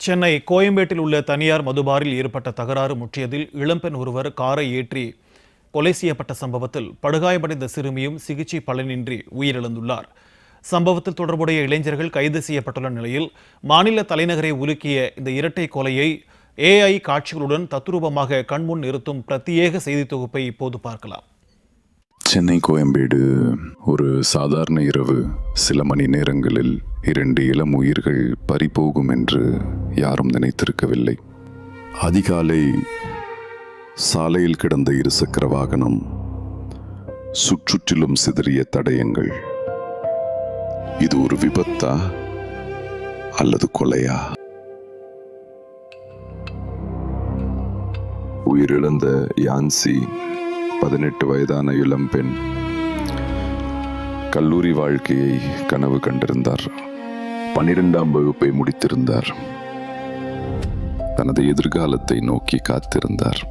சென்னை கோயம்பேட்டில் உள்ள தனியார் மதுபாரில் ஏற்பட்ட தகராறு முற்றியதில் இளம்பெண் ஒருவர் காரை ஏற்றி கொலை செய்யப்பட்ட சம்பவத்தில் படுகாயமடைந்த சிறுமியும் சிகிச்சை பலனின்றி உயிரிழந்துள்ளார். சம்பவத்தில் தொடர்புடைய இளைஞர்கள் கைது செய்யப்பட்டுள்ள நிலையில் மாநில தலைநகரை உலுக்கிய இந்த இரட்டை கொலையை AI காட்சிகளுடன் தத்துரூபமாக கண்முன் நிறுத்தும் பிரத்யேக செய்தி தொகுப்பை இப்போது பார்க்கலாம். சென்னை கோயம்பேடு ஒரு சாதாரண இரவு. சில மணி நேரங்களில் 2 இளம் உயிர்கள் பறிபோகும் என்று யாரும் நினைத்திருக்கவில்லை. அதிகாலை சாலையில் கிடந்த இருசக்கர வாகனம், சுற்றுற்றிலும் சிதறிய தடயங்கள். இது ஒரு விபத்தா அல்லது கொலையா? உயிரிழந்த யான்சி 18 வயதான இளம்பெண் கல்லூரி வாழ்க்கையை கனவு கண்டிருந்தார். 12ஆம் வகுப்பை முடித்திருந்தார். தனது எதிர்காலத்தை நோக்கி காத்திருந்தார்.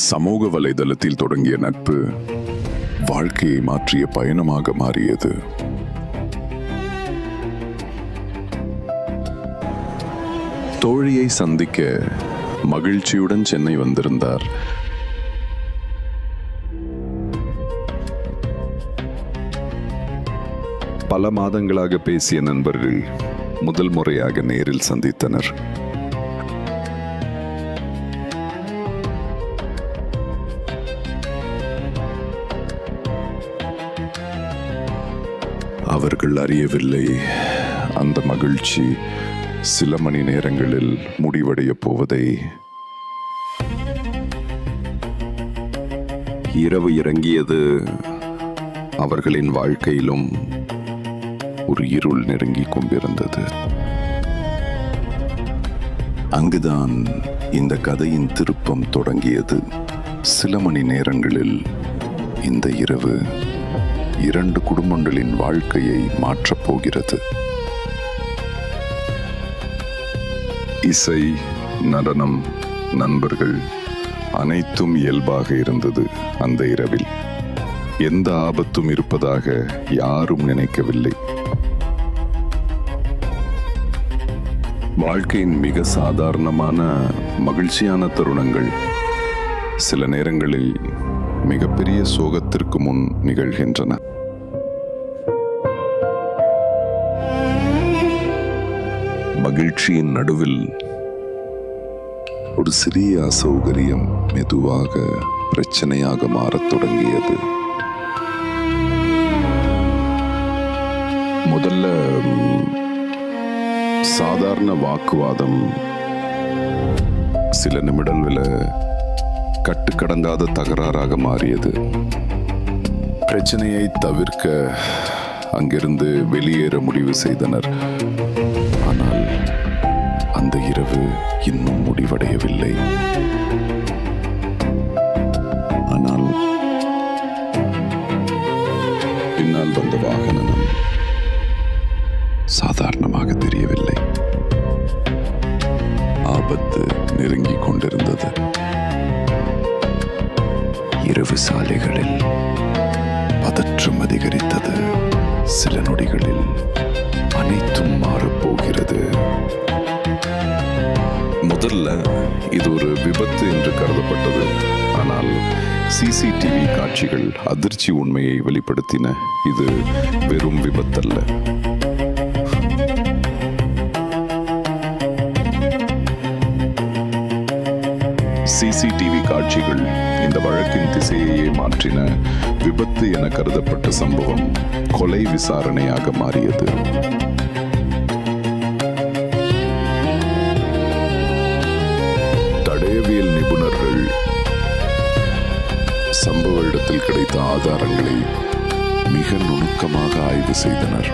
சமூக வலைதளத்தில் தொடங்கிய நட்பு வாழ்க்கையை மாற்றிய பயணமாக மாறியது. தோழியை சந்திக்க மகிழ்ச்சியுடன் சென்னை வந்திருந்தார். பல மாதங்களாக பேசிய நண்பர்கள் முதல் முறையாக நேரில் சந்தித்தனர். அவர்கள் அறியவில்லை, அந்த மகிழ்ச்சி சில மணி நேரங்களில் முடிவடைய போவதை. இரவு இறங்கியது. அவர்களின் வாழ்க்கையிலும் ஒரு இருள் நெருங்கிக் கொண்டிருந்தது. அங்குதான் இந்த கதையின் திருப்பம் தொடங்கியது. சில மணி நேரங்களில் இந்த இரவு 2 குடும்பங்களின் வாழ்க்கையை மாற்றப் போகிறது. இசை, நடனம், நண்பர்கள் அனைத்தும் இயல்பாக இருந்தது. அந்த இரவில் எந்த ஆபத்தும் இருப்பதாக யாரும் நினைக்கவில்லை. வாழ்க்கையின் மிக சாதாரணமான மகிழ்ச்சியான தருணங்கள் சில நேரங்களில் மிகப்பெரிய சோகத்திற்கு முன் நிகழ்கின்றன. மகிழ்ச்சியின் நடுவில் ஒரு சிறிய அசௌகரியம் மெதுவாக பிரச்சனையாக மாறத் தொடங்கியது. முதல்ல சாதாரண வாக்குவாதம் சில நிமிடங்களில் கட்டுக்கடங்காத தகராறாக மாறியது. பிரச்சனையை தவிர்க்க அங்கிருந்து வெளியேற முடிவு செய்தனர். ஆனால் அந்த இரவு இன்னும் முடிவடையவில்லை. ஆனால் பின்னால் வந்த வாகனம் சாதாரணமாக தெரியவில்லை. ஆபத்து நெருங்கிக் கொண்டிருந்தது. இரவு சாலைகளில் பதற்றம் அதிகரித்தது. சில நொடிகளில் அனைத்தும் மாறப்போகிறது. முதல்ல இது ஒரு விபத்து என்று கருதப்பட்டது. ஆனால் CCTV காட்சிகள் அதிர்ச்சி உண்மையை வெளிப்படுத்தின. இது வெறும் விபத்தல்ல. CCTV காட்சிகள் இந்த வழக்கின் திசையையே மாற்றின. விபத்து என கருதப்பட்ட சம்பவம் கொலை விசாரணையாக மாறியது. தடயவியல் நிபுணர்கள் சம்பவ இடத்தில் கிடைத்த ஆதாரங்களை மிக நுணுக்கமாக ஆய்வு செய்தனர்.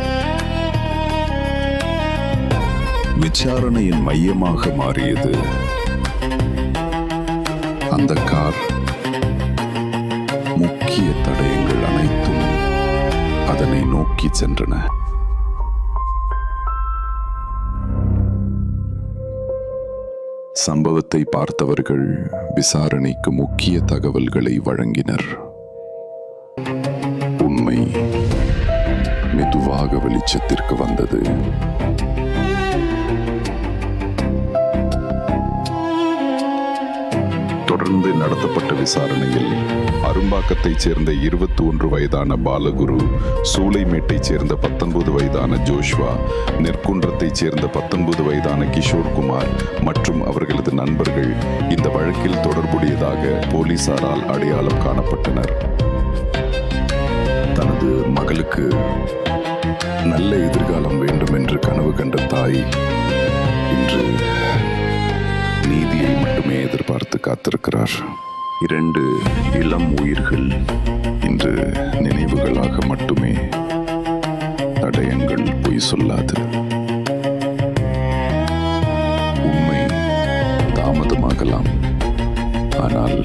விசாரணையின் மையமாக மாறியது அந்த கார். முக்கிய தடயங்கள் அனைத்தும் அதனை நோக்கி சென்றன. சம்பவத்தை பார்த்தவர்கள் விசாரணைக்கு முக்கிய தகவல்களை வழங்கினர். உண்மை மெதுவாக வெளிச்சத்திற்கு வந்தது. தொடர்ந்து நடத்தப்பட்ட விசாரணையில் அரும்பாக்கத்தைச் சேர்ந்த 21 வயதான பாலகுரு, சூளைமேட்டைச் சேர்ந்த 19 வயதான ஜோஷ்வா, நெற்குன்றத்தைச் சேர்ந்த 19 வயதான கிஷோர்குமார் மற்றும் அவர்களது நண்பர்கள் இந்த வழக்கில் தொடர்புடையதாக போலீசாரால் அடையாளம் காணப்பட்டனர். தனது மகளுக்கு நல்ல எதிர்காலம் வேண்டும் என்று கனவு கண்ட தாய் இன்று நீதியை மட்டுமே எதிர்பார்த்து காத்திருக்கிறார். 2 இளம் உயிர்கள் இன்று நினைவுகளாக மட்டுமே. தடயங்கள் பொய் சொல்லாது. உண்மை தாமதமாகலாம், ஆனால்